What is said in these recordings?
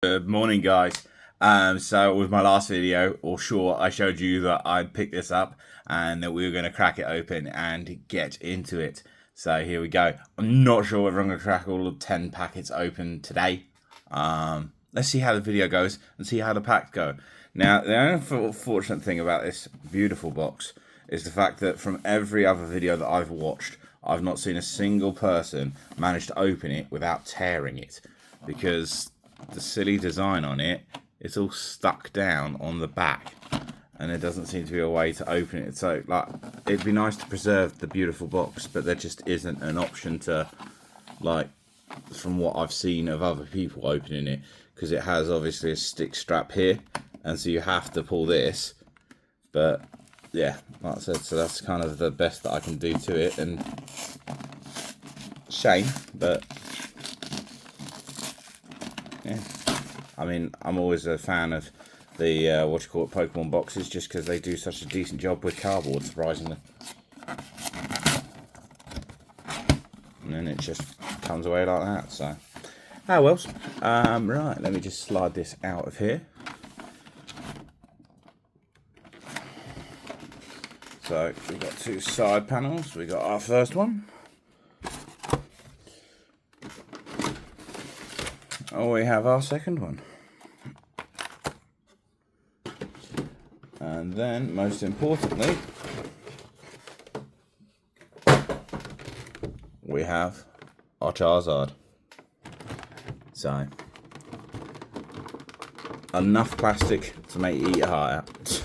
Good morning, guys. So with my last video, or short, I showed you that I'd picked this up and that we were going to crack it open and get into it. So here we go. I'm not sure whether I'm going to crack all of 10 packets open today. Let's see how the video goes and see how the packs go. Now, the only fortunate thing about this beautiful box is the fact that from every other video that I've watched, I've not seen a single person manage to open it without tearing it, because the silly design on it, it's all stuck down on the back and there doesn't seem to be a way to open it. So like, it'd be nice to preserve the beautiful box, but there just isn't an option to, like, from what I've seen of other people opening it, because it has obviously a stick strap here, and so you have to pull this. But yeah, like I said, so that's kind of the best that I can do to it, and shame, but yeah. I mean, I'm always a fan of the Pokemon boxes, just because they do such a decent job with cardboard, surprisingly. And then it just comes away like that. So, well. Right, let me just slide this out of here. So we've got two side panels. We got our first one. Oh, we have our second one. And then, most importantly, we have our Charizard. So, enough plastic to make you eat your heart out.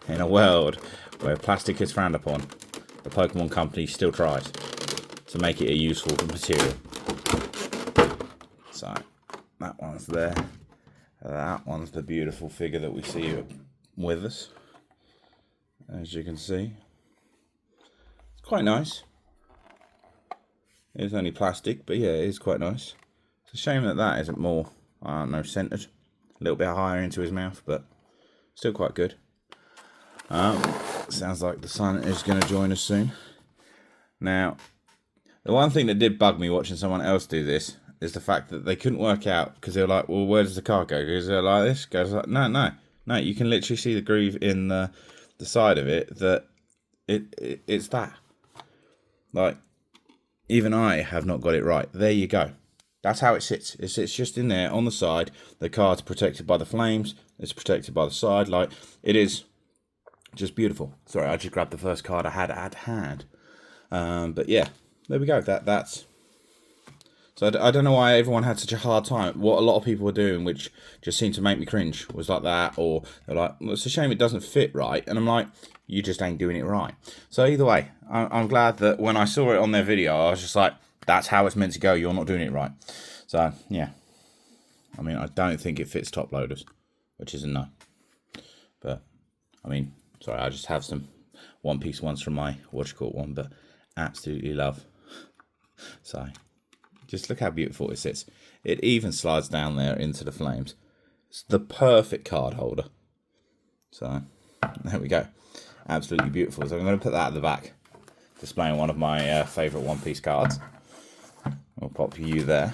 In a world where plastic is frowned upon, the Pokemon company still tries to make it a useful material. So, that one's there. That one's the beautiful figure that we see with us. As you can see, it's quite nice. It's only plastic, but yeah, it is quite nice. It's a shame that that isn't more, I don't know, centered. A little bit higher into his mouth, but still quite good. Sounds like the sun is going to join us soon. Now, the one thing that did bug me watching someone else do this is the fact that they couldn't work out, because they were like, well, where does the card go? Goes it like this? Goes like, no, you can literally see the groove in the side of it, that it's that. Like, even I have not got it right. There you go. That's how it sits. It sits just in there on the side. The card's protected by the flames. It's protected by the side. Like, it is just beautiful. Sorry, I just grabbed the first card I had at hand. But yeah, there we go. That's. So I don't know why everyone had such a hard time. What a lot of people were doing, which just seemed to make me cringe, was like that. Or they're like, well, it's a shame it doesn't fit right. And I'm like, you just ain't doing it right. So either way, I'm glad that when I saw it on their video, I was just like, that's how it's meant to go. You're not doing it right. So, yeah. I mean, I don't think it fits top loaders, which is a no. But, I mean, sorry, I just have some One Piece ones from my one, but absolutely love. So, just look how beautiful it sits. It even slides down there into the flames. It's the perfect card holder. So, there we go. Absolutely beautiful. So I'm going to put that at the back, displaying one of my favourite One Piece cards. I'll pop you there.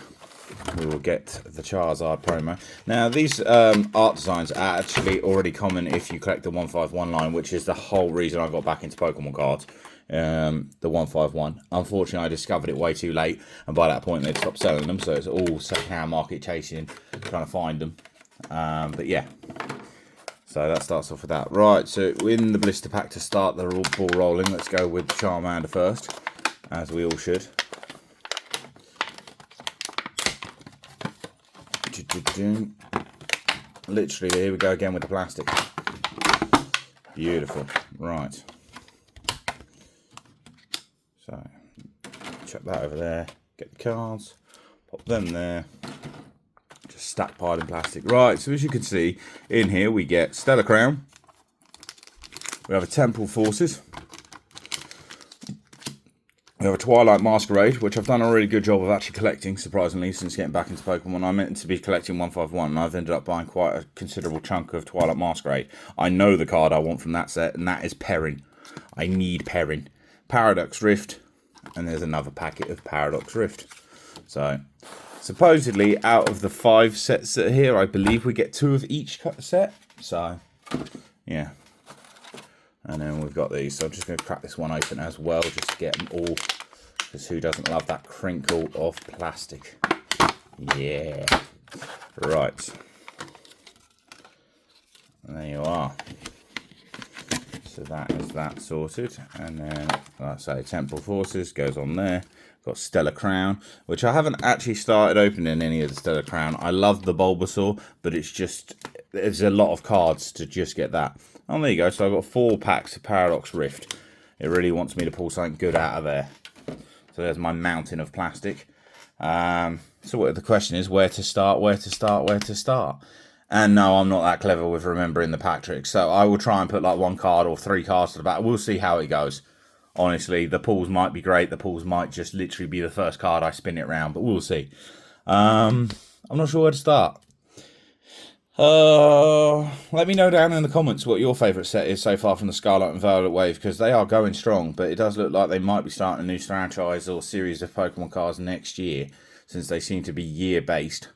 We will get the Charizard promo. Now, these art designs are actually already common if you collect the 151 line, which is the whole reason I got back into Pokemon cards. The 151. Unfortunately, I discovered it way too late, and by that point, they'd stopped selling them, so it's all second-hand market chasing, trying to find them. But yeah. So that starts off with that. Right, so in the blister pack to start the ball rolling, let's go with Charmander first, as we all should. Literally, here we go again with the plastic. Beautiful. Right. So, chuck that over there. Get the cards. Pop them there. Just stack piled in plastic. Right, so as you can see, in here we get Stellar Crown. We have a Temple Forces. We have a Twilight Masquerade, which I've done a really good job of actually collecting, surprisingly, since getting back into Pokemon. I meant to be collecting 151, and I've ended up buying quite a considerable chunk of Twilight Masquerade. I know the card I want from that set, and that is Perrin. I need Perrin. Paradox Rift, and there's another packet of Paradox Rift. So, Supposedly, out of the 5 sets that are here, I believe we get 2 of each set. So, yeah. And then we've got these. So I'm just going to crack this one open as well, just to get them all. Because who doesn't love that crinkle of plastic? Yeah. Right. And there you are. So that is that sorted. And then, like I say, Temporal Forces goes on there. Got Stellar Crown, which I haven't actually started opening any of the Stellar Crown. I love the Bulbasaur, but it's just, there's a lot of cards to just get that. Oh, there you go. So I've got 4 packs of Paradox Rift. It really wants me to pull something good out of there. So there's my mountain of plastic. So what the question is, where to start, where to start, where to start? And no, I'm not that clever with remembering the pack tricks. So I will try and put like 1 card or 3 cards to the back. We'll see how it goes. Honestly, the pulls might be great. The pulls might just literally be the first card I spin it around, but we'll see. I'm not sure where to start. Let me know down in the comments what your favourite set is so far from the Scarlet and Violet wave, because they are going strong, but it does look like they might be starting a new franchise or series of Pokemon cards next year, since they seem to be year-based.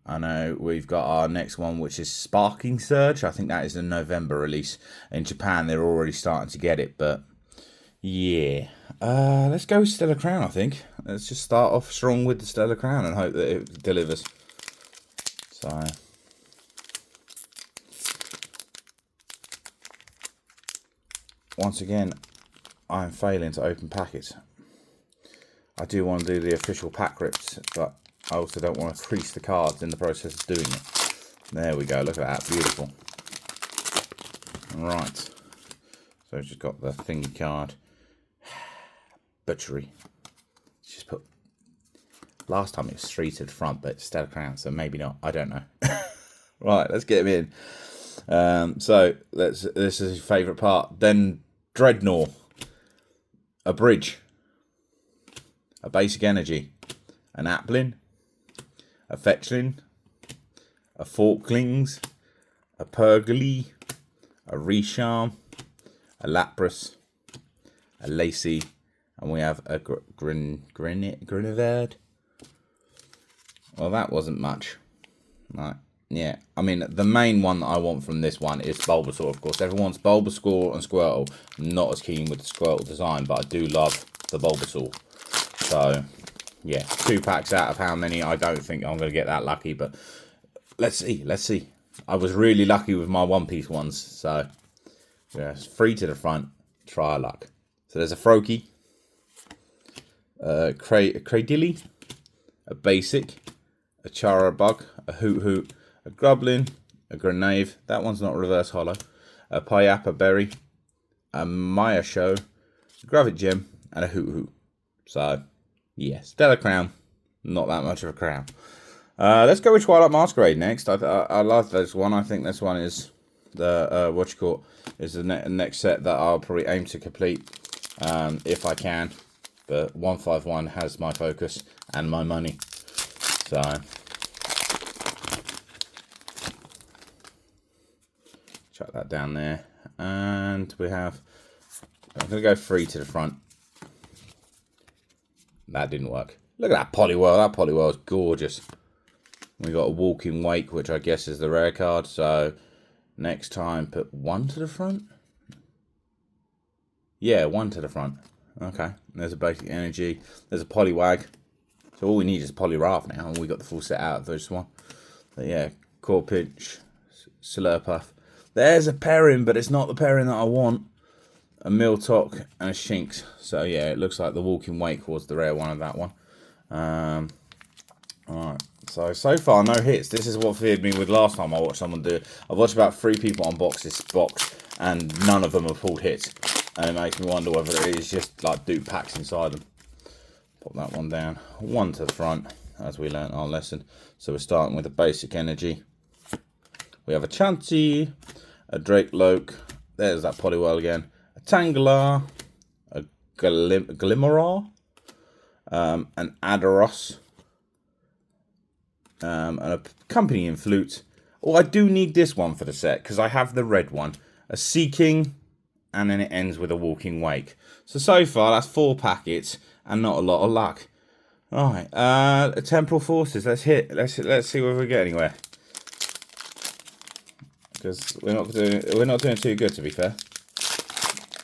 I know we've got our next one, which is Sparking Surge. I think that is a November release. In Japan, they're already starting to get it, but yeah. Let's go with Stellar Crown, I think. Let's just start off strong with the Stellar Crown and hope that it delivers. So, once again, I'm failing to open packets. I do want to do the official pack rips, but I also don't want to crease the cards in the process of doing it. There we go, look at that, beautiful. Right, so just got the thingy card. Butchery. Just put, last time it was 3 to the front, but it's Stellar Crown, so maybe not, I don't know. Right, let's get him in. So, this is his favourite part. Then Dreadnought. A Bridge. A Basic Energy. An Applin. A Fetchling, a Forklings, a Purgly, a Resharm, a Lapras, a Lacey, and we have a Griniverd. Well, that wasn't much. Right, yeah. I mean, the main one that I want from this one is Bulbasaur, of course. Everyone's Bulbasaur and Squirtle. I'm not as keen with the Squirtle design, but I do love the Bulbasaur. So, yeah, 2 packs out of how many? I don't think I'm going to get that lucky, but let's see, let's see. I was really lucky with my One Piece ones, so yeah, it's 3 to the front. Try our luck. So there's a Froakie, a Cradily, a Basic, a Charabug, a Hoot Hoot, a Grublin, a Grenave. That one's not reverse hollow. A Payappa Berry, a Maya Show, a Gravit Gem, and a Hoot Hoot. So, yeah, Stellar Crown. Not that much of a crown. Let's go with Twilight Masquerade next. I love this one. I think this one is the, is the next set that I'll probably aim to complete if I can. But 151 has my focus and my money. So, chuck that down there. And we have, I'm going to go 3 to the front. That didn't work. Look at that Poliwhirl. That Poliwhirl is gorgeous. We got a Walking Wake, which I guess is the rare card. So next time, put 1 to the front. Yeah, 1 to the front. Okay. There's a Basic Energy. There's a Poliwag. So all we need is Poliwrath now, and we got the full set out of this one. But yeah, Corpinch, Slurpuff. There's a Perrin, but it's not the Perrin that I want. A Miltok and a Shinx. So yeah, it looks like the Walking Wake was the rare one of that one. Alright, so far no hits. This is what feared me with last time I watched someone do it. I've watched about 3 people unbox this box, and none of them have pulled hits. And it makes me wonder whether it is just like dupe packs inside them. Pop that one down. 1 to the front, as we learnt our lesson. So we're starting with a Basic Energy. We have a Chansey, a Drakeloak. There's that Poliwhirl again. Tangela, a Glimmerar, an Adoros, and a Accompanying Flute. Oh, I do need this one for the set, because I have the red one. A Seeking, and then it ends with a Walking Wake. So far, that's 4 packets, and not a lot of luck. Alright, Temporal Forces, let's see whether we get anywhere. Because we're not doing too good, to be fair.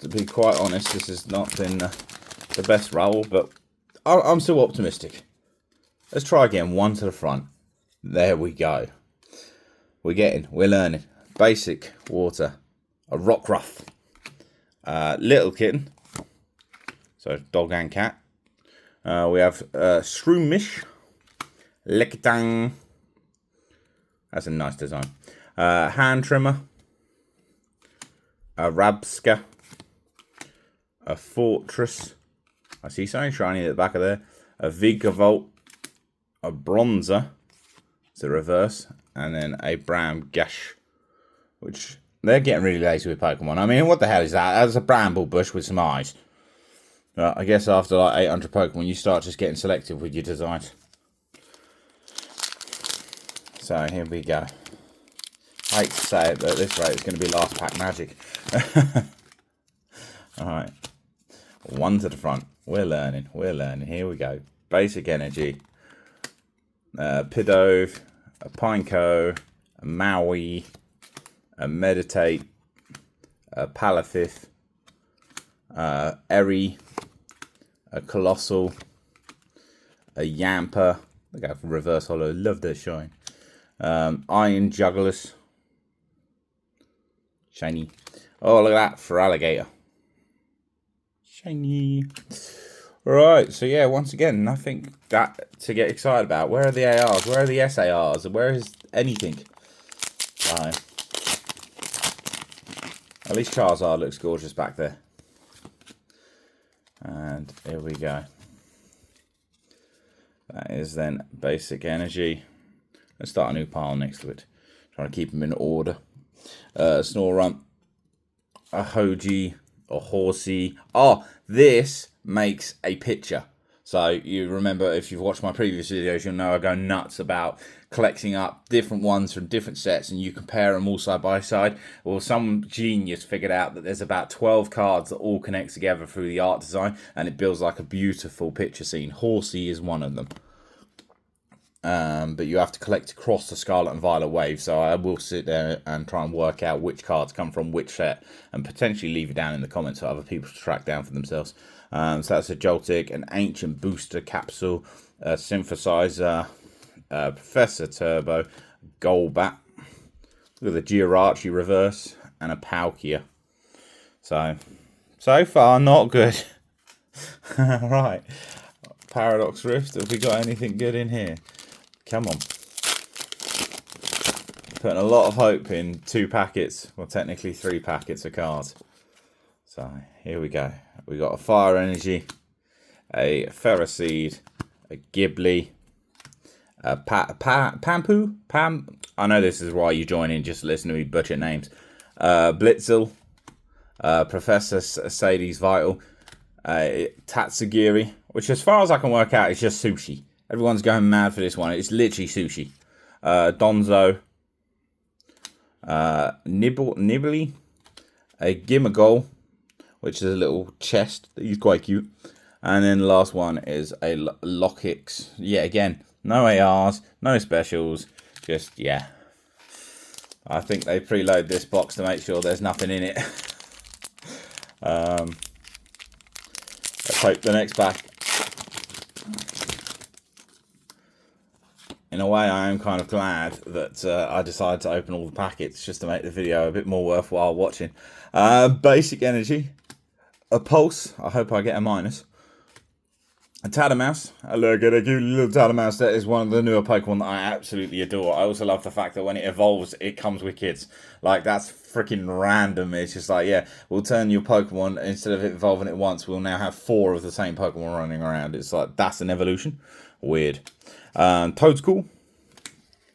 To be quite honest, this has not been the best roll, but I'm still optimistic. Let's try again, one to the front. There we go. We're learning. Basic water, a Rockruff, Little Kitten, so dog and cat. We have Shroomish, Lickitung. That's a nice design. Hand Trimmer, a Rabska, a Fortress. I see something shiny at the back of there. A Vigavolt, a Bronzer. It's the reverse, and then a Bram Gash, which they're getting really lazy with Pokemon. I mean, what the hell is that? That's a bramble bush with some eyes. I guess after like 800 Pokemon, you start just getting selective with your designs. So here we go. I hate to say it, but at this rate, it's going to be last pack magic. Alright. One to the front. We're learning. Here we go. Basic Energy. Pidove. A Pineco. A Maui. A Meditate. A Palafith. Eri. A Colossal. A Yamper. Look at reverse holo. Love that shine. Iron Jugglers. Shiny. Oh, look at that for Alligator. Shiny. Right, so yeah, once again, nothing that to get excited about. Where are the ARs? Where are the SARs? Where is anything? Right. At least Charizard looks gorgeous back there. And here we go. That is then Basic Energy. Let's start a new pile next to it. Trying to keep them in order. Snorunt, a Hoji, a Horsey. Oh, this makes a picture. So you remember, if you've watched my previous videos, you'll know I go nuts about collecting up different ones from different sets and you compare them all side by side. Well, some genius figured out that there's about 12 cards that all connect together through the art design and it builds like a beautiful picture scene. Horsey is one of them. But you have to collect across the Scarlet and Violet wave, so I will sit there and try and work out which cards come from which set and potentially leave it down in the comments for other people to track down for themselves. So that's a Joltik, an Ancient Booster Capsule, a Synthesizer, Professor Turbo, Golbat, look at the Girachi reverse, and a Palkia. So far not good. Right, Paradox Rift, have we got anything good in here? Come on. Putting a lot of hope in 2 packets, well technically 3 packets of cards. So here we go. We got a Fire Energy, a Ferroseed, a Ghibli, a Pampu? I know this is why you join in, just to listen to me butcher names. Blitzel, Professor Sadie's Vital, Tatsugiri, which as far as I can work out is just sushi. Everyone's going mad for this one. It's literally sushi. Donzo. Nibbly. A Gimagol, which is a little chest. He's quite cute. And then the last one is a Lockix. Yeah, again, no ARs, no specials. Just, yeah. I think they preload this box to make sure there's nothing in it. Let's hope the next pack. In a way, I am kind of glad that I decided to open all the packets just to make the video a bit more worthwhile watching. Basic Energy, a Pulse, I hope I get a minus, a Tadamaus, look at a cute little Tadamaus. That is one of the newer Pokemon that I absolutely adore. I also love the fact that when it evolves, it comes with kids. Like, that's freaking random. It's just like, yeah, we'll turn your Pokemon, instead of it evolving at once, we'll now have 4 of the same Pokemon running around. It's like, that's an evolution. Weird. Toadscool,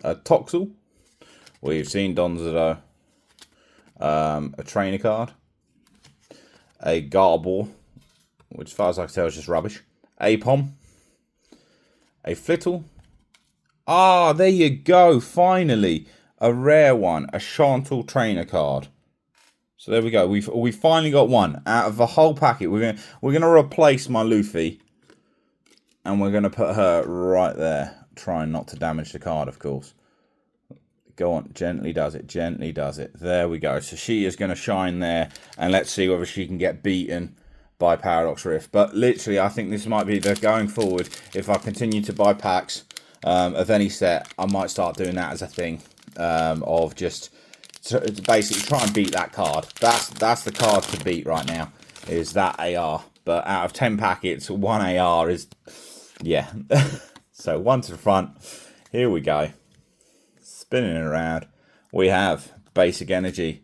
a Toxel, we've seen Donzo, a trainer card, a Garbor, which as far as I can tell is just rubbish, a Pom, a Flittle, there you go, finally, a rare one, a Chantal trainer card. So there we go, we finally got one out of the whole packet. We're gonna replace my Luffy And we're going to put her right there, trying not to damage the card, of course. Go on, gently does it, gently does it. There we go. So she is going to shine there, and let's see whether she can get beaten by Paradox Rift. But literally, I think this might be the going forward. If I continue to buy packs of any set, I might start doing that as a thing, of just to basically try and beat that card. That's the card to beat right now, is that AR. But out of 10 packets, 1 AR is, yeah. So 1 to the front. Here we go. Spinning around, we have Basic Energy,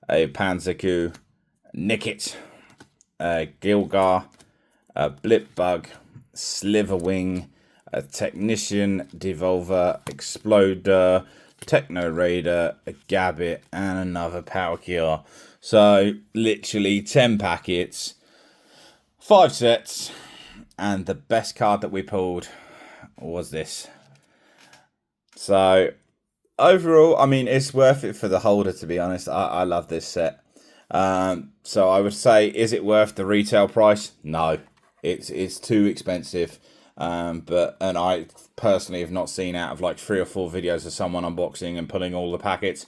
a Panzerku, Nickit, a Gilgar, a Blipbug, Sliverwing, a Technician, Devolver, Exploder, Techno Raider, a Gabbit, and another Power Cure. So literally 10 packets, 5 sets, and the best card that we pulled was this. So overall, I mean, it's worth it for the holder, to be honest. I love this set. So I would say, is it worth the retail price? No, it's too expensive. And I personally have not seen, out of like 3 or 4 videos of someone unboxing and pulling all the packets,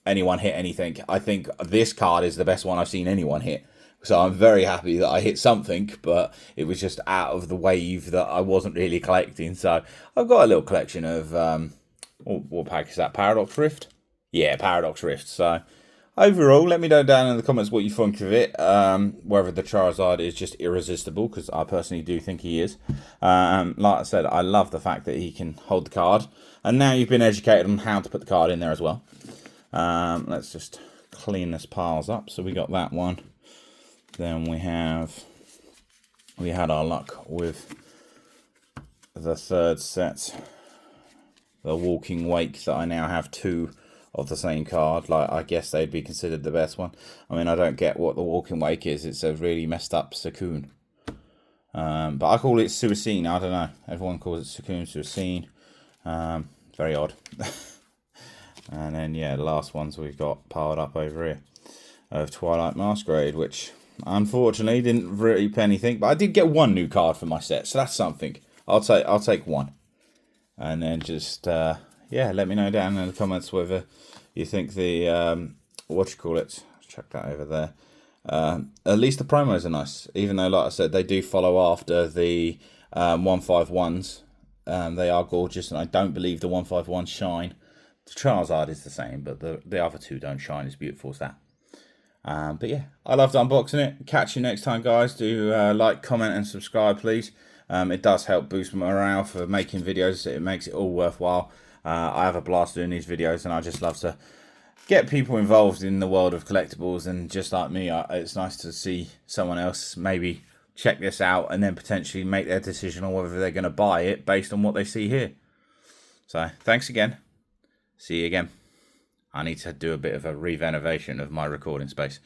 anyone hit anything. I think this card is the best one I've seen anyone hit. So I'm very happy that I hit something, but it was just out of the wave that I wasn't really collecting. So I've got a little collection of... what pack is that? Paradox Rift? Yeah, Paradox Rift. So, overall, let me know down in the comments what you think of it. Whether the Charizard is just irresistible, because I personally do think he is. Like I said, I love the fact that he can hold the card. And now you've been educated on how to put the card in there as well. Let's just clean this piles up. So we got that one. Then we had our luck with the third set. The Walking Wake, that I now have 2 of the same card. Like, I guess they'd be considered the best one. I mean, I don't get what the Walking Wake is. It's a really messed up Suicune. But I call it Suicune. I don't know. Everyone calls it Suicune, Suicune. Very odd. And then, yeah, the last ones we've got piled up over here of Twilight Masquerade, which unfortunately didn't really pay anything. But I did get 1 new card for my set, so that's something. I'll take 1. And then just, yeah, let me know down in the comments whether you think the, let's check that over there. At least the promos are nice, even though, like I said, they do follow after the 151s. They are gorgeous, and I don't believe the 151s shine. The Charizard is the same, but the other 2 don't shine as beautiful as that. But yeah, I loved unboxing it. Catch you next time, guys. Do like, comment, and subscribe, please. It does help boost my morale for making videos. It makes it all worthwhile. I have a blast doing these videos, and I just love to get people involved in the world of collectibles. And just like me, it's nice to see someone else maybe check this out and then potentially make their decision on whether they're going to buy it based on what they see here. So thanks again. See you again. I need to do a bit of a renovation of my recording space.